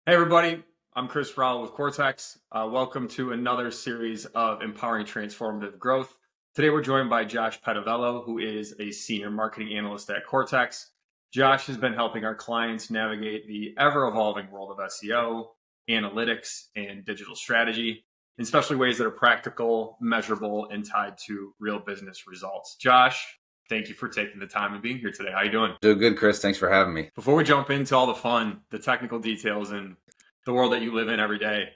Hey everybody, I'm Chris Rowell with KORTX. Welcome to another series of empowering transformative growth. Today we're joined by Josh Pettovello, who is a senior marketing analyst at KORTX. Josh has been helping our clients navigate the ever-evolving world of SEO, analytics, and digital strategy, in especially ways that are practical, measurable, and tied to real business results. Josh, thank you for taking the time and being here today. How you doing? Doing good, Chris. Thanks for having me. Before we jump into all the fun, the technical details, and the world that you live in every day,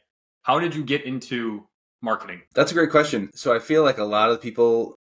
how did you get into marketing? That's a great question. So I feel like a lot of people,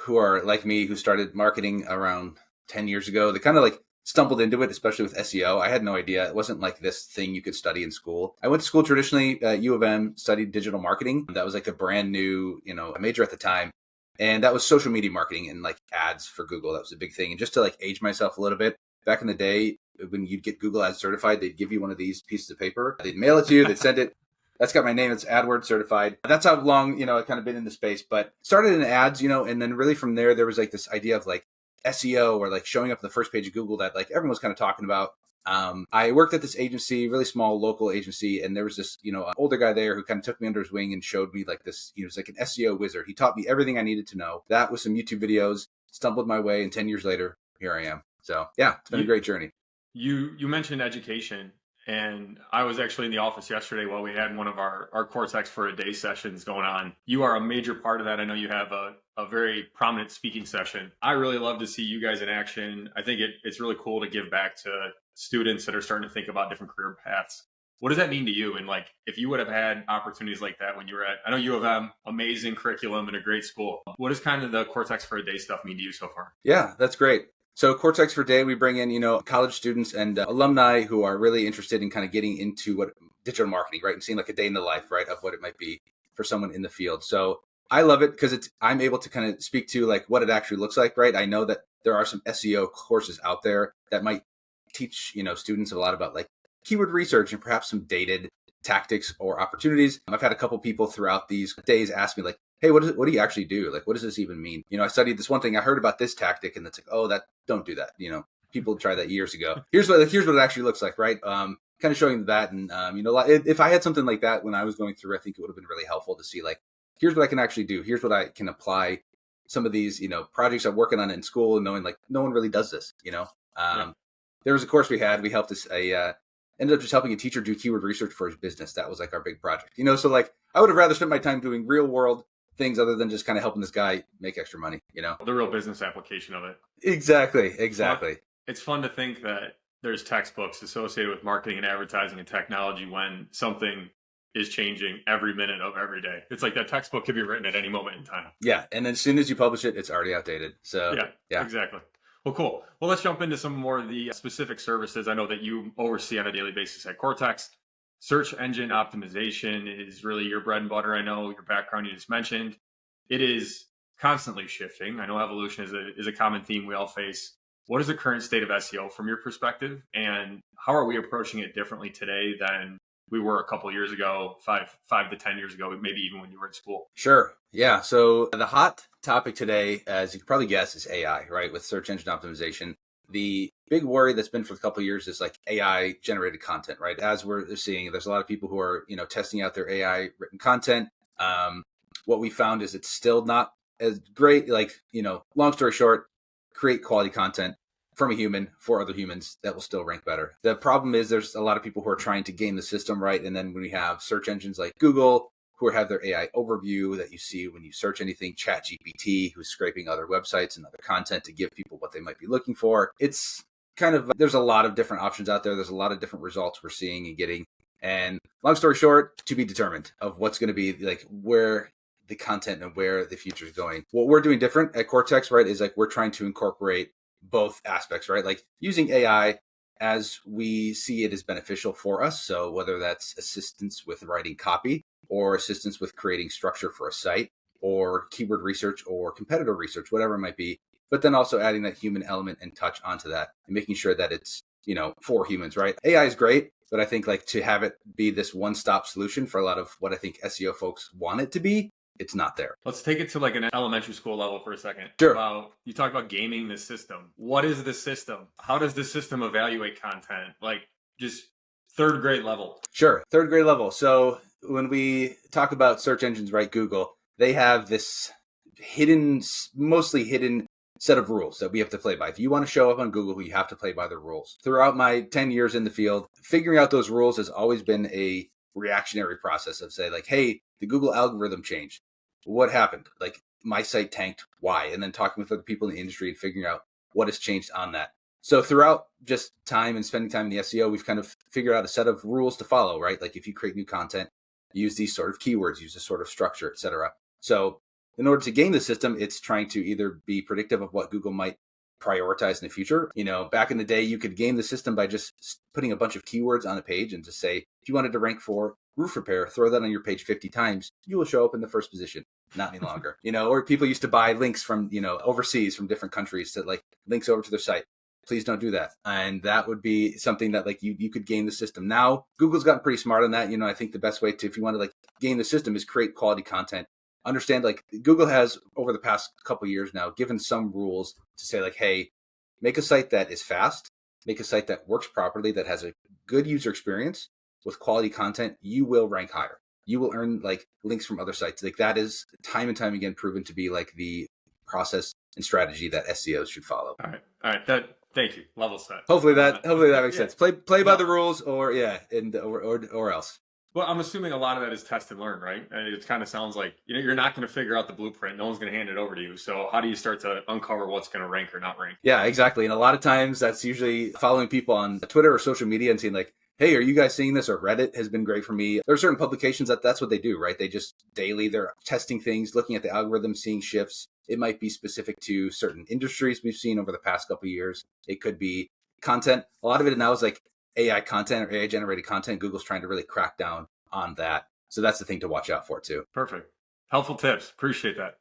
who are like me, who started marketing around 10 years ago, they kind of like stumbled into it, especially with SEO. I had no idea. It wasn't like this thing you could study in school. I went to school traditionally at U of M, studied digital marketing. That was like a brand new, a major at the time. And that was social media marketing and like ads for Google. That was a big thing. And just to like age myself a little bit, back in the day, when you'd get Google Ads certified, they'd give you one of these pieces of paper. They'd mail it to you. They'd send it. That's got my name. It's AdWords certified. That's how long, I kind of been in the space, but started in ads, and then really from there was like this idea of like SEO or like showing up on the first page of Google that like everyone was kind of talking about. I worked at this agency, really small local agency, and there was this, an older guy there who kind of took me under his wing and showed me like this, he was like an SEO wizard. He taught me everything I needed to know. That was some YouTube videos, stumbled my way, and 10 years later, here I am. So yeah, it's been a great journey. You mentioned education, and I was actually in the office yesterday while we had one of our KORTX for a day sessions going on. You are a major part of that. I know you have a very prominent speaking session. I really love to see you guys in action. I think it's really cool to give back to students that are starting to think about different career paths. What does that mean to you? And like, if you would have had opportunities like that when you were at, I know U of M, amazing curriculum and a great school. What does kind of the KORTX for a day stuff mean to you so far? Yeah, that's great. So KORTX for Day, we bring in, college students and alumni who are really interested in kind of getting into what digital marketing, right? And seeing like a day in the life, right, of what it might be for someone in the field. So I love it because I'm able to kind of speak to like what it actually looks like, right? I know that there are some SEO courses out there that might teach, students a lot about like keyword research and perhaps some dated tactics or opportunities. I've had a couple people throughout these days ask me like, hey, what do you actually do? Like, what does this even mean? I studied this one thing. I heard about this tactic, and it's like, oh, don't do that. People tried that years ago. Here's what it actually looks like, right? Kind of showing that, and if I had something like that when I was going through, I think it would have been really helpful to see like, here's what I can actually do. Here's what I can apply. Some of these, projects I'm working on in school, and knowing like no one really does this. There was a course we helped ended up just helping a teacher do keyword research for his business. That was like our big project. So like I would have rather spent my time doing real world things other than just kind of helping this guy make extra money, The real business application of it. Exactly. It's fun to think that there's textbooks associated with marketing and advertising and technology when something is changing every minute of every day. It's like that textbook could be written at any moment in time. Yeah. And then as soon as you publish it, it's already outdated. So yeah, exactly. Well, cool. Well, let's jump into some more of the specific services I know that you oversee on a daily basis at KORTX. Search engine optimization is really your bread and butter. I know your background you just mentioned. It is constantly shifting. I know evolution is a common theme we all face. What is the current state of SEO from your perspective? And how are we approaching it differently today than we were a couple of years ago, 5 to 10 years ago, maybe even when you were in school? Sure. Yeah. So the hot topic today, as you can probably guess, is AI, right? With search engine optimization. The big worry that's been for a couple of years is like AI generated content, right? As we're seeing, there's a lot of people who are, testing out their AI written content. What we found is it's still not as great. Like, long story short, create quality content from a human for other humans that will still rank better. The problem is there's a lot of people who are trying to game the system, right? And then when we have search engines like Google, who have their AI overview that you see when you search anything, ChatGPT, who's scraping other websites and other content to give people what they might be looking for. It's kind of, there's a lot of different options out there. There's a lot of different results we're seeing and getting. And long story short, to be determined of what's going to be like where the content and where the future is going. What we're doing different at KORTX, right, is like we're trying to incorporate both aspects, right? Like using AI as we see it as beneficial for us. So whether that's assistance with writing copy, or assistance with creating structure for a site, or keyword research or competitor research, whatever it might be. But then also adding that human element and touch onto that and making sure that it's, for humans, right? AI is great, but I think like to have it be this one-stop solution for a lot of what I think SEO folks want it to be, it's not there. Let's take it to like an elementary school level for a second. Sure. You talk about gaming the system. What is the system? How does the system evaluate content? Like, just Third grade level. Sure. Third grade level. So when we talk about search engines, right, Google, they have this mostly hidden set of rules that we have to play by. If you want to show up on Google, you have to play by the rules. Throughout my 10 years in the field, figuring out those rules has always been a reactionary process of say like, hey, the Google algorithm changed. What happened? Like my site tanked. Why? And then talking with other people in the industry and figuring out what has changed on that. So throughout just time and spending time in the SEO, we've kind of figured out a set of rules to follow, right? Like if you create new content, use these sort of keywords, use this sort of structure, et cetera. So in order to game the system, it's trying to either be predictive of what Google might prioritize in the future. Back in the day, you could game the system by just putting a bunch of keywords on a page and just say, if you wanted to rank for roof repair, throw that on your page 50 times, you will show up in the first position. Not any longer, or people used to buy links from, overseas from different countries to like links over to their site. Please don't do that. And that would be something that like you could game the system. Now, Google's gotten pretty smart on that. I think the best way to, if you want to like game the system is create quality content. Understand like Google has over the past couple of years now given some rules to say like, hey, make a site that is fast, make a site that works properly, that has a good user experience with quality content. You will rank higher. You will earn like links from other sites. Like that is time and time again proven to be like the process and strategy that SEOs should follow. All right. Thank you. Level set. Hopefully that makes sense. Play by the rules or else. Well, I'm assuming a lot of that is test and learn, right? And it kind of sounds like you're not going to figure out the blueprint. No one's going to hand it over to you. So how do you start to uncover what's going to rank or not rank? Yeah, exactly. And a lot of times that's usually following people on Twitter or social media and seeing like, hey, are you guys seeing this? Or Reddit has been great for me. There are certain publications that's what they do, right? They just daily, they're testing things, looking at the algorithm, seeing shifts. It might be specific to certain industries we've seen over the past couple of years. It could be content. A lot of it now is like AI content or AI generated content. Google's trying to really crack down on that. So that's the thing to watch out for too. Perfect. Helpful tips. Appreciate that.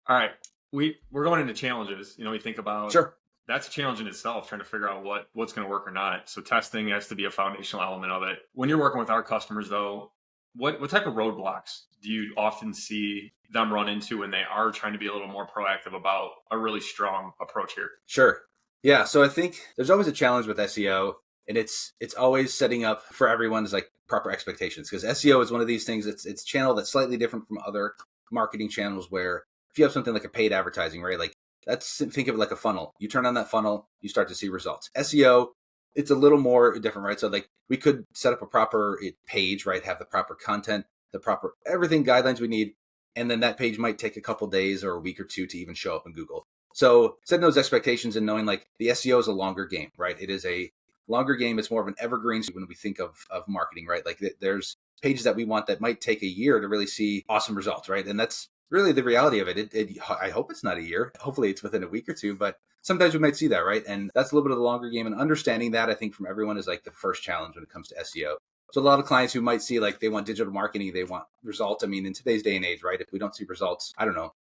All right. We're going into challenges. We think about, sure, that's a challenge in itself, trying to figure out what's going to work or not. So testing has to be a foundational element of it. When you're working with our customers though, what type of roadblocks do you often see them run into when they are trying to be a little more proactive about a really strong approach here? Sure. Yeah. So I think there's always a challenge with SEO, and it's always setting up for everyone is like proper expectations, because SEO is one of these things. It's a channel that's slightly different from other marketing channels, where if you have something like a paid advertising, right? Like think of it like a funnel. You turn on that funnel, you start to see results. SEO, it's a little more different, right? So like we could set up a proper page, right? Have the proper content, the proper everything guidelines we need. And then that page might take a couple days or a week or two to even show up in Google. So setting those expectations and knowing like the SEO is a longer game, right? It is a longer game. It's more of an evergreen when we think of marketing, right? Like there's pages that we want that might take a year to really see awesome results, right? And that's really the reality of it. I hope it's not a year. Hopefully it's within a week or two, but sometimes we might see that, right? And that's a little bit of the longer game. And understanding that, I think from everyone is like the first challenge when it comes to SEO. So a lot of clients who might see like they want digital marketing, they want results. I mean, in today's day and age, right? If we don't see results, I don't know.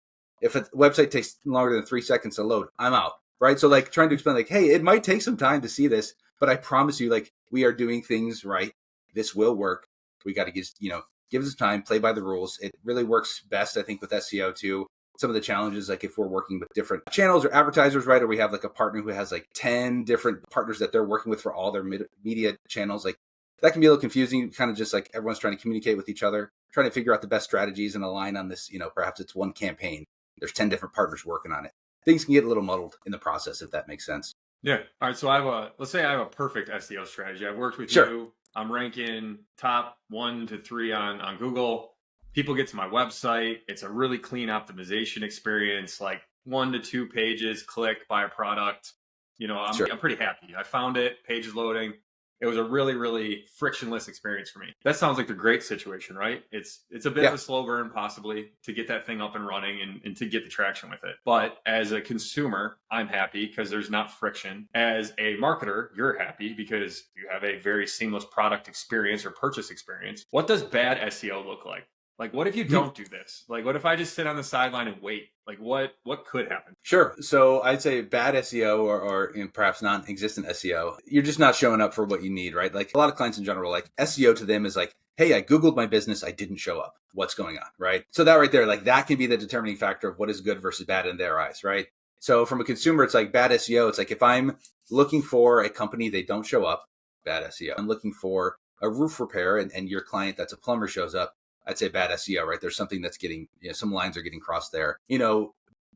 If a website takes longer than 3 seconds to load, I'm out, right? So like trying to explain like, hey, it might take some time to see this, but I promise you, like we are doing things right. This will work. We got to give us time, play by the rules. It really works best, I think, with SEO too. Some of the challenges, like if we're working with different channels or advertisers, right? Or we have like a partner who has like 10 different partners that they're working with for all their media channels. Like that can be a little confusing, kind of just like everyone's trying to communicate with each other, trying to figure out the best strategies and align on this, perhaps it's one campaign. There's 10 different partners working on it. Things can get a little muddled in the process, if that makes sense. Yeah. All right. So let's say I have a perfect SEO strategy. I've worked with Sure. you. I'm ranking top 1 to 3 on Google. People get to my website. It's a really clean optimization experience, like 1 to 2 pages, click, buy a product. Sure. I'm pretty happy. I found it, page is loading. It was a really, really frictionless experience for me. That sounds like a great situation, right? It's a bit of a slow burn possibly to get that thing up and running and to get the traction with it. But as a consumer, I'm happy because there's not friction. As a marketer, you're happy because you have a very seamless product experience or purchase experience. What does bad SEO look like? Like, what if you don't do this? Like, what if I just sit on the sideline and wait? Like, what could happen? Sure. So I'd say bad SEO or perhaps non-existent SEO, you're just not showing up for what you need, right? Like a lot of clients in general, like SEO to them is like, hey, I Googled my business, I didn't show up. What's going on, right? So that right there, like that can be the determining factor of what is good versus bad in their eyes, right? So from a consumer, it's like bad SEO. It's like if I'm looking for a company, they don't show up, bad SEO. I'm looking for a roof repair and your client that's a plumber shows up, I'd say bad SEO, right? There's something that's getting, some lines are getting crossed there.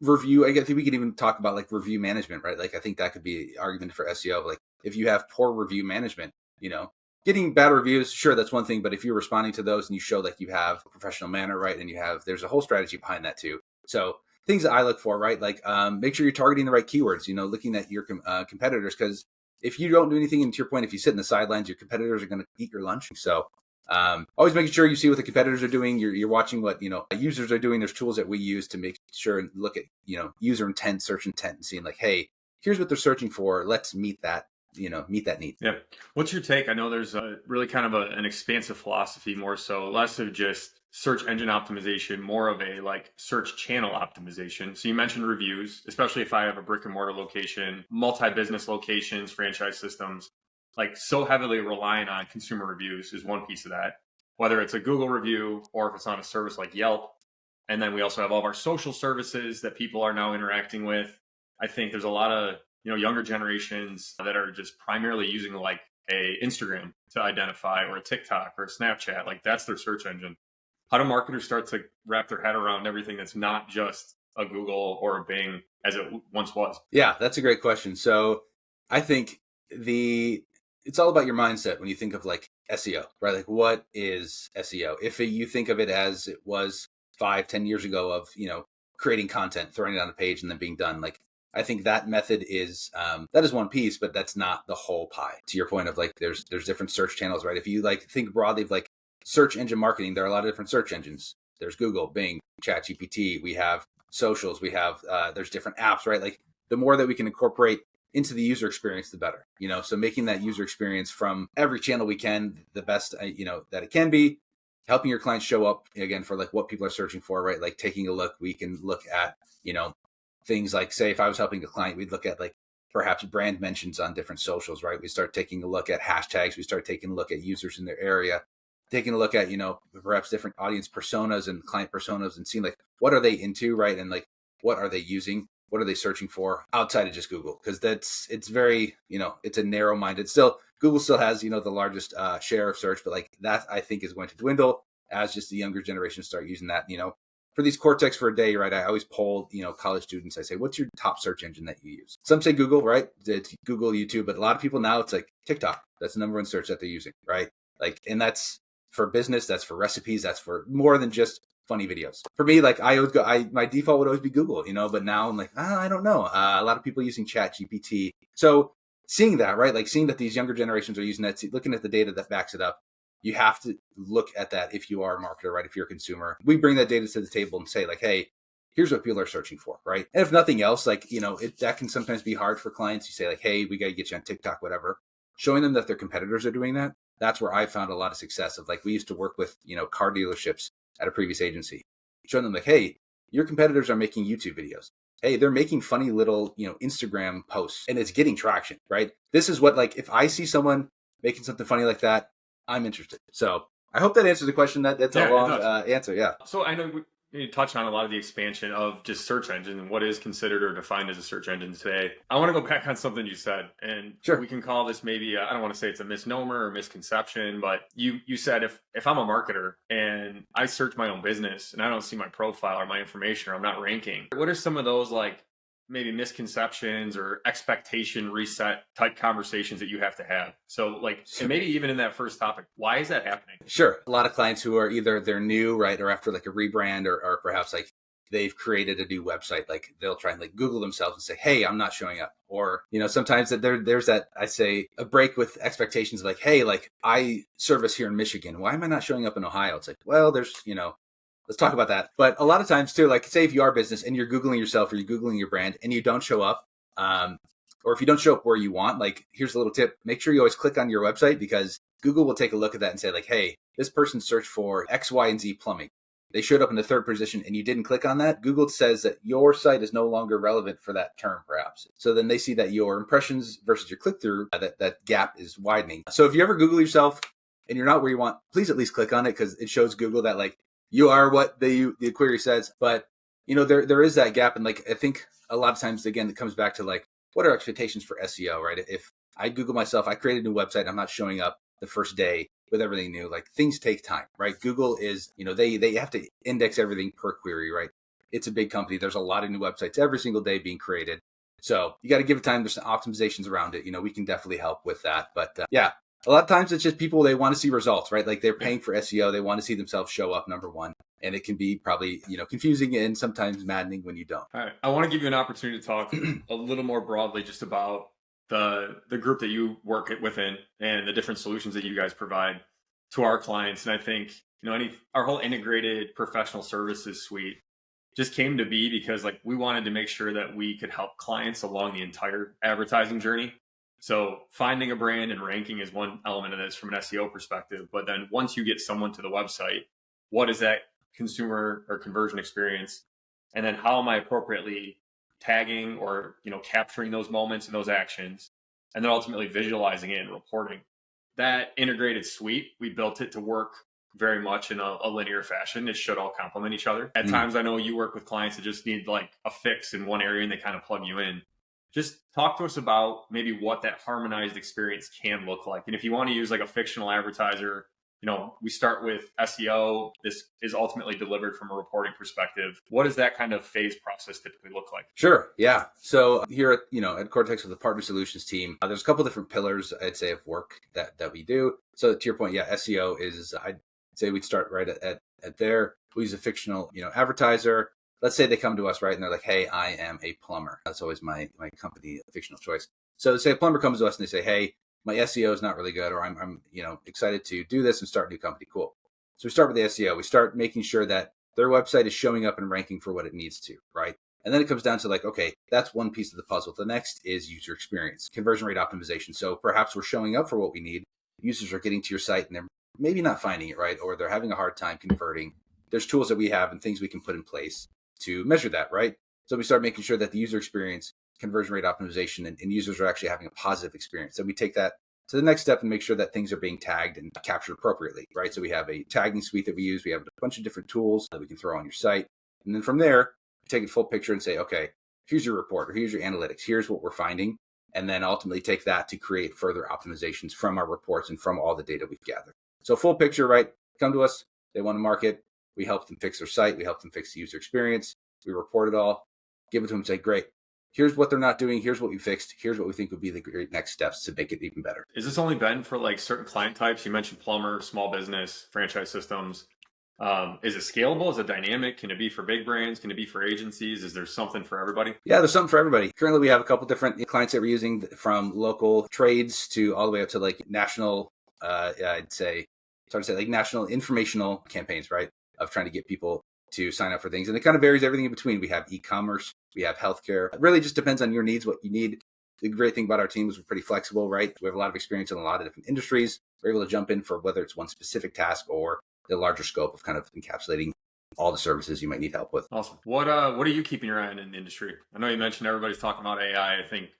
Review, I think we could even talk about like review management, right? Like I think that could be an argument for SEO. Like if you have poor review management, getting bad reviews, sure, that's one thing. But if you're responding to those and you show like you have a professional manner, right? And there's a whole strategy behind that too. So things that I look for, right? Like make sure you're targeting the right keywords, looking at your competitors, because if you don't do anything, and to your point, if you sit in the sidelines, your competitors are going to eat your lunch. So always making sure you see what the competitors are doing. You're watching what, users are doing. There's tools that we use to make sure and look at, user intent, search intent, and seeing like, hey, here's what they're searching for. Let's meet that need. Yeah. What's your take? I know there's a really kind of an expansive philosophy, more so less of just search engine optimization, more of a like search channel optimization. So you mentioned reviews, especially if I have a brick and mortar location, multi-business locations, franchise systems, like so heavily relying on consumer reviews is one piece of that, whether it's a Google review or if it's on a service like Yelp. And then we also have all of our social services that people are now interacting with. I think there's a lot of younger generations that are just primarily using like a Instagram to identify, or a TikTok or a Snapchat. Like that's their search engine. How do marketers start to wrap their head around everything that's not just a Google or a Bing as it once was? Yeah, that's a great question. So I think it's all about your mindset when you think of like SEO, right? Like what is SEO? If you think of it as it was 5-10 years ago of, creating content, throwing it on a page and then being done, like I think that method is that is one piece, but that's not the whole pie. To your point of like there's different search channels, right? If you like think broadly of like search engine marketing, there are a lot of different search engines. There's Google, Bing, ChatGPT. We have socials. We have there's different apps, right? Like the more that we can incorporate into the user experience, the better. So making that user experience from every channel we can, the best that it can be, helping your clients show up again for like what people are searching for, right? Like taking a look, we can look at things like, say, if I was helping a client, we'd look at like perhaps brand mentions on different socials, right? We start taking a look at hashtags. We start taking a look at users in their area, taking a look at, perhaps different audience personas and client personas and seeing like, what are they into, right? And like, what are they using? What are they searching for outside of just Google? Because it's very, it's a narrow minded. Still, Google still has, the largest share of search, but like that I think is going to dwindle as just the younger generation start using that, For these KORTX for a day, right? I always poll, college students. I say, what's your top search engine that you use? Some say Google, right? It's Google, YouTube, but a lot of people now it's like TikTok. That's the number one search that they're using, right? Like, and that's for business. That's for recipes. That's for more than just funny videos. For me, like I always my default would always be Google, but now I'm like, I don't know. A lot of people using ChatGPT. So seeing that, right? Like seeing that these younger generations are using that, looking at the data that backs it up. You have to look at that if you are a marketer, right? If you're a consumer, we bring that data to the table and say like, hey, here's what people are searching for, right? And if nothing else, like, that can sometimes be hard for clients. You say like, hey, we got to get you on TikTok, whatever. Showing them that their competitors are doing that. That's where I found a lot of success of like, we used to work with, car dealerships at a previous agency, showing them like, hey, your competitors are making YouTube videos. Hey, they're making funny little, Instagram posts and it's getting traction, right? This is what, like, if I see someone making something funny like that, I'm interested. So I hope that answers the question. That's a long answer. Yeah. So I know you touched on a lot of the expansion of just search engine and what is considered or defined as a search engine today. I want to go back on something you said, and sure, we can call this maybe, I don't want to say it's a misnomer or misconception, but you said if I'm a marketer and I search my own business and I don't see my profile or my information or I'm not ranking, what are some of those like maybe misconceptions or expectation reset type conversations that you have to have? So like, and maybe even in that first topic, why is that happening? Sure. A lot of clients who are either they're new, right, or after like a rebrand or perhaps like they've created a new website, like they'll try and like Google themselves and say, hey, I'm not showing up. Or, sometimes that there's that, I say, a break with expectations of like, hey, like I service here in Michigan. Why am I not showing up in Ohio? It's like, well, there's, let's talk about that. But a lot of times too, like say if you are a business and you're Googling yourself or you're Googling your brand and you don't show up, or if you don't show up where you want, like here's a little tip, make sure you always click on your website because Google will take a look at that and say like, hey, this person searched for X, Y, and Z plumbing. They showed up in the third position and you didn't click on that. Google says that your site is no longer relevant for that term, perhaps. So then they see that your impressions versus your click-through, that gap is widening. So if you ever Google yourself and you're not where you want, please at least click on it because it shows Google that like, you are what the query says, but there is that gap. And like, I think a lot of times, again, it comes back to like, what are expectations for SEO, right? If I Google myself, I create a new website, I'm not showing up the first day, with everything new, like things take time, right? Google is, they have to index everything per query, right? It's a big company. There's a lot of new websites every single day being created. So you got to give it time. There's some optimizations around it. We can definitely help with that. But yeah, a lot of times it's just people, they want to see results, right? Like they're paying for SEO. They want to see themselves show up, number one. And it can be probably, confusing and sometimes maddening when you don't. All right. I want to give you an opportunity to talk a little more broadly just about the group that you work within and the different solutions that you guys provide to our clients. And I think, our whole integrated professional services suite just came to be because like we wanted to make sure that we could help clients along the entire advertising journey. So finding a brand and ranking is one element of this from an SEO perspective. But then once you get someone to the website, what is that consumer or conversion experience? And then how am I appropriately tagging or, capturing those moments and those actions, and then ultimately visualizing it and reporting? That integrated suite, we built it to work very much in a linear fashion. It should all complement each other. At times, I know you work with clients that just need like a fix in one area and they kind of plug you in. Just talk to us about maybe what that harmonized experience can look like. And if you want to use like a fictional advertiser, we start with SEO. This is ultimately delivered from a reporting perspective. What does that kind of phase process typically look like? Sure. Yeah. So here at KORTX with the partner solutions team, there's a couple different pillars, I'd say, of work that we do. So to your point, yeah, SEO is, I'd say we'd start right at there. We use a fictional, advertiser. Let's say they come to us, right? And they're like, hey, I am a plumber. That's always my company fictional choice. So say a plumber comes to us and they say, hey, my SEO is not really good, or I'm excited to do this and start a new company. Cool. So we start with the SEO. We start making sure that their website is showing up and ranking for what it needs to, right? And then it comes down to like, okay, that's one piece of the puzzle. The next is user experience, conversion rate optimization. So perhaps we're showing up for what we need. Users are getting to your site and they're maybe not finding it, right? Or they're having a hard time converting. There's tools that we have and things we can put in place to measure that, right? So we start making sure that the user experience, conversion rate optimization, and users are actually having a positive experience. So we take that to the next step and make sure that things are being tagged and captured appropriately, right? So we have a tagging suite that we use. We have a bunch of different tools that we can throw on your site. And then from there, we take a full picture and say, okay, here's your report, or here's your analytics. Here's what we're finding. And then ultimately take that to create further optimizations from our reports and from all the data we've gathered. So full picture, right? Come to us. They want to market. We help them fix their site. We help them fix the user experience. We report it all, give it to them and say, great, here's what they're not doing. Here's what we fixed. Here's what we think would be the great next steps to make it even better. Is this only been for like certain client types? You mentioned plumber, small business, franchise systems. Is it scalable? Is it dynamic? Can it be for big brands? Can it be for agencies? Is there something for everybody? Yeah, there's something for everybody. Currently, we have a couple different clients that we're using, from local trades to all the way up to like national, I'd say, it's hard to say, like national informational campaigns, right? Of trying to get people to sign up for things. And it kind of varies everything in between. We have e-commerce, we have healthcare. It really just depends on your needs, what you need. The great thing about our team is we're pretty flexible, right? We have a lot of experience in a lot of different industries. We're able to jump in for whether it's one specific task or the larger scope of kind of encapsulating all the services you might need help with. Awesome. What are you keeping your eye on in the industry? I know you mentioned everybody's talking about AI. I think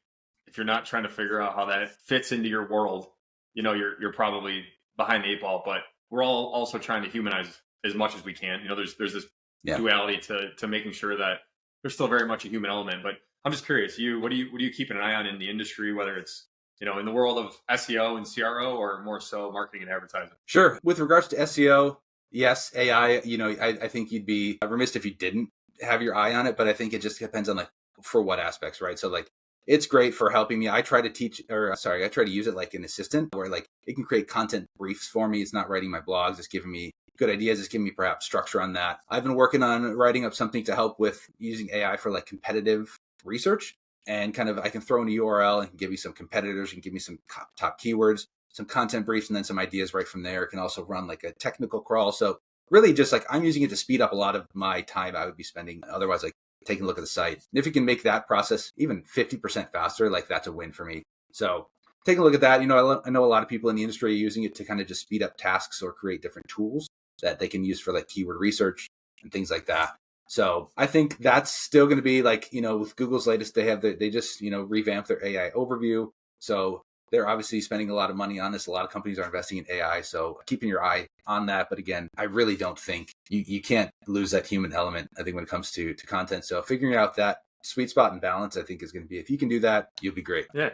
if you're not trying to figure out how that fits into your world, you're probably behind the eight ball. But we're all also trying to humanize as much as we can. There's this duality to making sure that there's still very much a human element. But I'm just curious, what are you keeping an eye on in the industry, whether it's in the world of SEO and CRO or more so marketing and advertising? Sure. With regards to SEO, yes, AI, I think you'd be remiss if you didn't have your eye on it, but I think it just depends on like for what aspects, right? So like it's great for helping me. I try to use it like an assistant where like it can create content briefs for me. It's not writing my blogs. It's giving me good ideas. It's giving me perhaps structure on that. I've been working on writing up something to help with using AI for like competitive research, and kind of I can throw in a URL and give me some competitors and give me some top keywords, some content briefs, and then some ideas right from there. It can also run like a technical crawl. So really just like I'm using it to speed up a lot of my time I would be spending otherwise like taking a look at the site. And if you can make that process even 50% faster, like that's a win for me. So take a look at that. I know a lot of people in the industry are using it to kind of just speed up tasks or create different tools that they can use for like keyword research and things like that. So I think that's still going to be like, with Google's latest, they just revamped their AI overview. So they're obviously spending a lot of money on this. A lot of companies are investing in AI. So keeping your eye on that. But again, I really don't think you can't lose that human element, I think, when it comes to content. So figuring out that sweet spot and balance, I think is going to be, if you can do that, you'll be great. Yeah.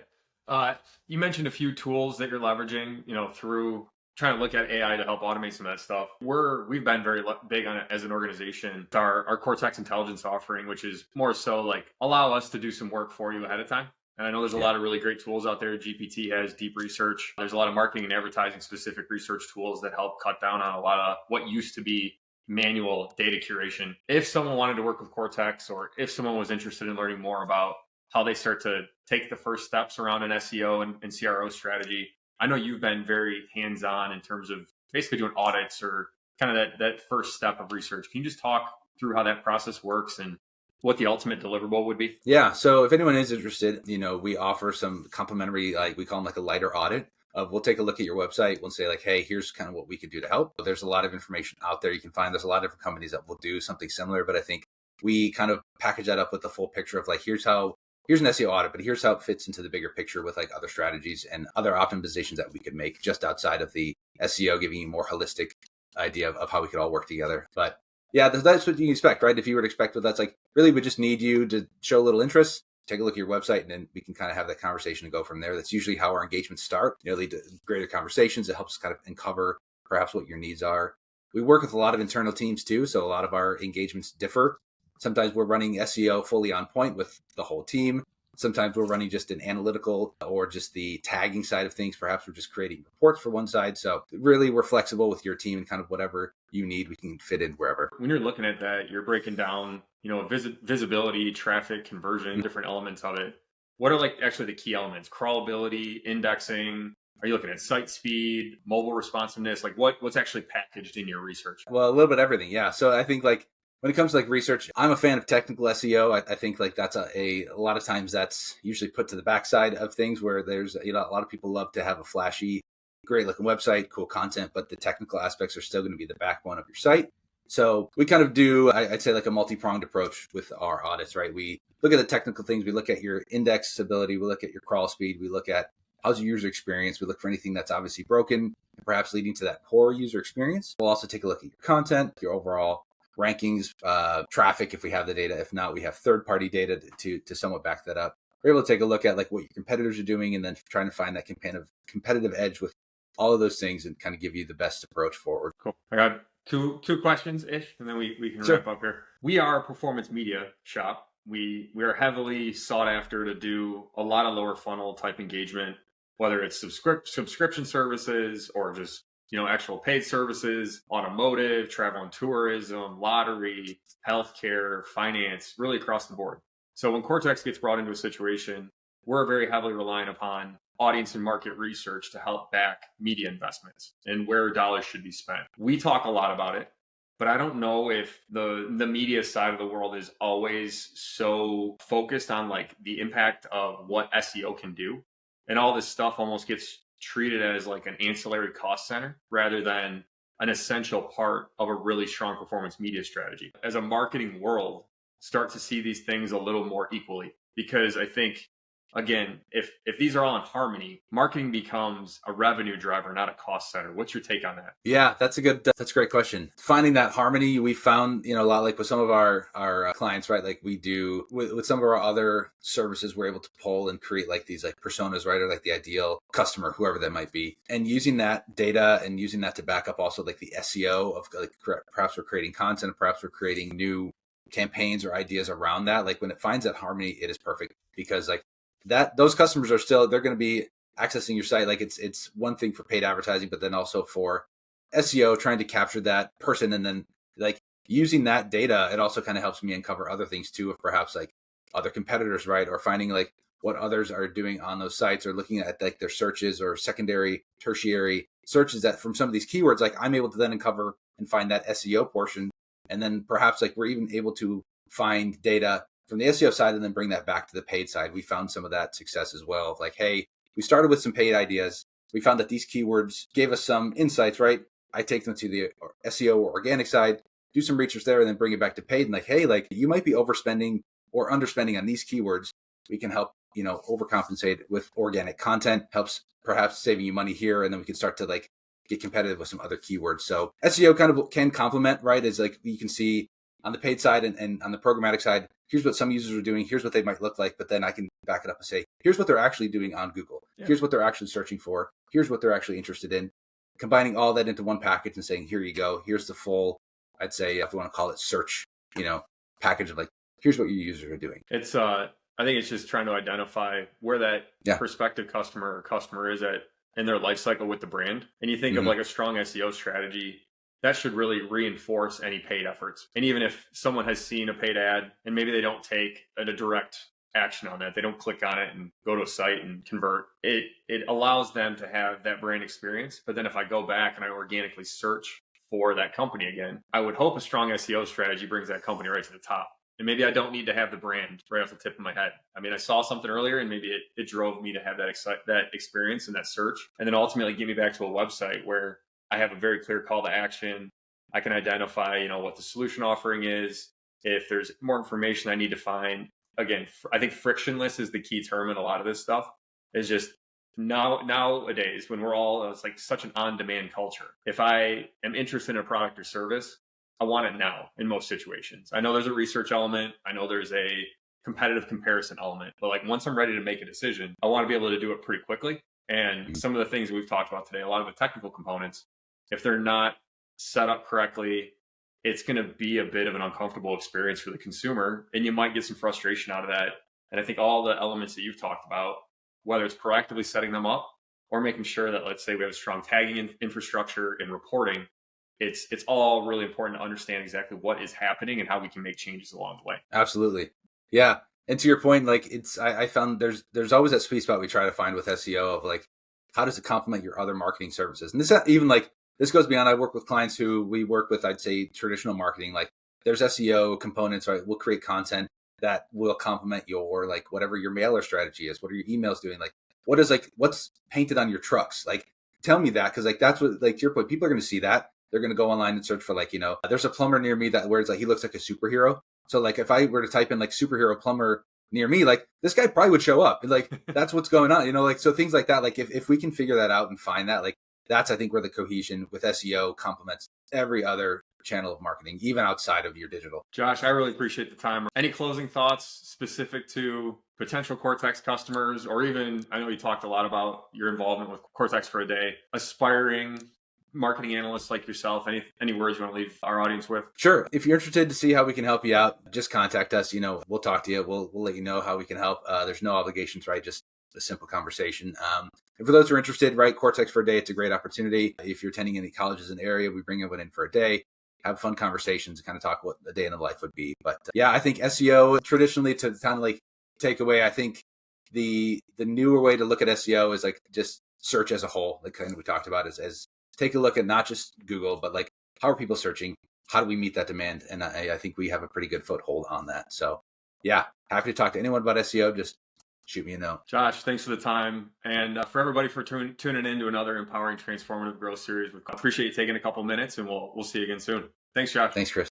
You mentioned a few tools that you're leveraging, through trying to look at AI to help automate some of that stuff. We've been very big on it as an organization. With our KORTX intelligence offering, which is more so like allow us to do some work for you ahead of time. And I know there's a lot of really great tools out there. GPT has deep research. There's a lot of marketing and advertising specific research tools that help cut down on a lot of what used to be manual data curation. If someone wanted to work with KORTX, or if someone was interested in learning more about how they start to take the first steps around an SEO and CRO strategy, I know you've been very hands-on in terms of basically doing audits or kind of that first step of research. Can you just talk through how that process works and what the ultimate deliverable would be? Yeah. So if anyone is interested, we offer some complimentary, like we call them like a lighter audit of, we'll take a look at your website. We'll say like, hey, here's kind of what we could do to help. But there's a lot of information out there you can find. There's a lot of different companies that will do something similar, but I think we kind of package that up with the full picture of like, here's an SEO audit, but here's how it fits into the bigger picture with like other strategies and other optimizations that we could make just outside of the SEO, giving you more holistic idea of how we could all work together. But yeah, that's what you expect, right? If you were to expect that's like, really, we just need you to show a little interest, take a look at your website, and then we can kind of have that conversation and go from there. That's usually how our engagements start, lead to greater conversations. It helps kind of uncover perhaps what your needs are. We work with a lot of internal teams too, so a lot of our engagements differ. Sometimes we're running SEO fully on point with the whole team. Sometimes we're running just an analytical or just the tagging side of things. Perhaps we're just creating reports for one side. So really, we're flexible with your team and kind of whatever you need, we can fit in wherever. When you're looking at that, you're breaking down, visibility, traffic, conversion, different elements of it. What are like actually the key elements? Crawlability, indexing. Are you looking at site speed, mobile responsiveness? Like what's actually packaged in your research? Well, a little bit of everything. Yeah. So I think like, when it comes to like research, I'm a fan of technical SEO. I think like that's a lot of times that's usually put to the backside of things, where there's, a lot of people love to have a flashy, great looking website, cool content, but the technical aspects are still going to be the backbone of your site. So we kind of do, I'd say like a multi-pronged approach with our audits, right? We look at the technical things. We look at your indexability. We look at your crawl speed. We look at how's your user experience. We look for anything that's obviously broken and perhaps leading to that poor user experience. We'll also take a look at your content, your overall rankings, traffic, if we have the data. If not, we have third-party data to somewhat back that up. We're able to take a look at like what your competitors are doing, and then trying to find that competitive edge with all of those things and kind of give you the best approach forward. Cool. I got two questions ish, and then we can wrap up here. We are a performance media shop. We are heavily sought after to do a lot of lower funnel type engagement, whether it's subscription services or just actual paid services, automotive, travel and tourism, lottery, healthcare, finance, really across the board. So when KORTX gets brought into a situation, we're very heavily relying upon audience and market research to help back media investments and where dollars should be spent. We talk a lot about it, but I don't know if the media side of the world is always so focused on like the impact of what SEO can do. And all this stuff almost gets treated as like an ancillary cost center rather than an essential part of a really strong performance media strategy. As a marketing world, start to see these things a little more equally, because I think, again, if these are all in harmony, marketing becomes a revenue driver, not a cost center. What's your take on that? Yeah, that's a great question. Finding that harmony, we found, a lot like with some of our clients, right? Like we do with some of our other services, we're able to pull and create like these like personas, right? Or like the ideal customer, whoever that might be. And using that data and using that to back up also like the SEO of like, perhaps we're creating content, perhaps we're creating new campaigns or ideas around that. Like when it finds that harmony, it is perfect, because like those customers are still, they're going to be accessing your site. Like it's one thing for paid advertising, but then also for SEO, trying to capture that person. And then like using that data, it also kind of helps me uncover other things too, of perhaps like other competitors, right? Or finding like what others are doing on those sites, or looking at like their searches or secondary, tertiary searches that from some of these keywords, like I'm able to then uncover and find that SEO portion. And then perhaps like we're even able to find data from the SEO side and then bring that back to the paid side. We found some of that success as well. Of like, hey, we started with some paid ideas. We found that these keywords gave us some insights, right? I take them to the SEO or organic side, do some research there, and then bring it back to paid. And like, hey, like you might be overspending or underspending on these keywords. We can help, overcompensate with organic content, helps perhaps saving you money here. And then we can start to like get competitive with some other keywords. So SEO kind of can complement, right? Is like you can see on the paid side and on the programmatic side, here's what some users are doing, here's what they might look like, but then I can back it up and say, here's what they're actually doing on Google. Yeah. Here's what they're actually searching for. Here's what they're actually interested in. combining all that into one package and saying, here you go. Here's the full, I'd say, if you want to call it search, package of like, here's what your users are doing. It's I think it's just trying to identify where that prospective customer is at in their life cycle with the brand. And you think of like a strong SEO strategy that should really reinforce any paid efforts. And even if someone has seen a paid ad and maybe they don't take a direct action on that, they don't click on it and go to a site and convert, it allows them to have that brand experience. But then if I go back and I organically search for that company again, I would hope a strong SEO strategy brings that company right to the top. And maybe I don't need to have the brand right off the tip of my head. I mean, I saw something earlier and maybe it drove me to have that experience and that search. And then ultimately get me back to a website where I have a very clear call to action. I can identify, what the solution offering is. If there's more information I need to find, again, I think frictionless is the key term in a lot of this stuff. Is just nowadays when it's like such an on-demand culture. If I am interested in a product or service, I want it now in most situations. I know there's a research element. I know there's a competitive comparison element. But like once I'm ready to make a decision, I want to be able to do it pretty quickly. And some of the things we've talked about today, a lot of the technical components, if they're not set up correctly, it's going to be a bit of an uncomfortable experience for the consumer. And you might get some frustration out of that. And I think all the elements that you've talked about, whether it's proactively setting them up or making sure that, let's say we have a strong tagging infrastructure and reporting, it's all really important to understand exactly what is happening and how we can make changes along the way. Absolutely. Yeah. And to your point, like I found there's always that sweet spot we try to find with SEO of like, how does it complement your other marketing services? And this goes beyond, I work with clients who we work with, I'd say traditional marketing, like there's SEO components, right? We'll create content that will complement your, like whatever your mailer strategy is. What are your emails doing? Like what's painted on your trucks? Like, tell me that. Cause like, that's what, like to your point, people are going to see that. They're going to go online and search for like, there's a plumber near me where it's like, he looks like a superhero. So like, if I were to type in like superhero plumber near me, like this guy probably would show up. Like, that's what's going on, like, so things like that. Like if we can figure that out and find that, like that's, I think where the cohesion with SEO complements every other channel of marketing, even outside of your digital. Josh, I really appreciate the time. Any closing thoughts specific to potential KORTX customers, or even, I know you talked a lot about your involvement with KORTX for a day, aspiring marketing analysts like yourself, any words you want to leave our audience with? Sure. If you're interested to see how we can help you out, just contact us. We'll talk to you. We'll let you know how we can help. There's no obligations, right? Just a simple conversation. And for those who are interested, right, KORTX for a day, it's a great opportunity. If you're attending any colleges in the area, we bring everyone in for a day, have fun conversations, and kind of talk what a day in the life would be. But yeah, I think SEO traditionally, to kind of like take away, I think the newer way to look at SEO is like just search as a whole. Like kind of we talked about as take a look at not just Google, but like how are people searching? How do we meet that demand? And I think we have a pretty good foothold on that. So yeah, happy to talk to anyone about SEO. Just shoot me a note. Josh, thanks for the time. And for everybody for tuning in to another Empowering Transformative Growth series. We appreciate you taking a couple minutes, and we'll see you again soon. Thanks, Josh. Thanks, Chris.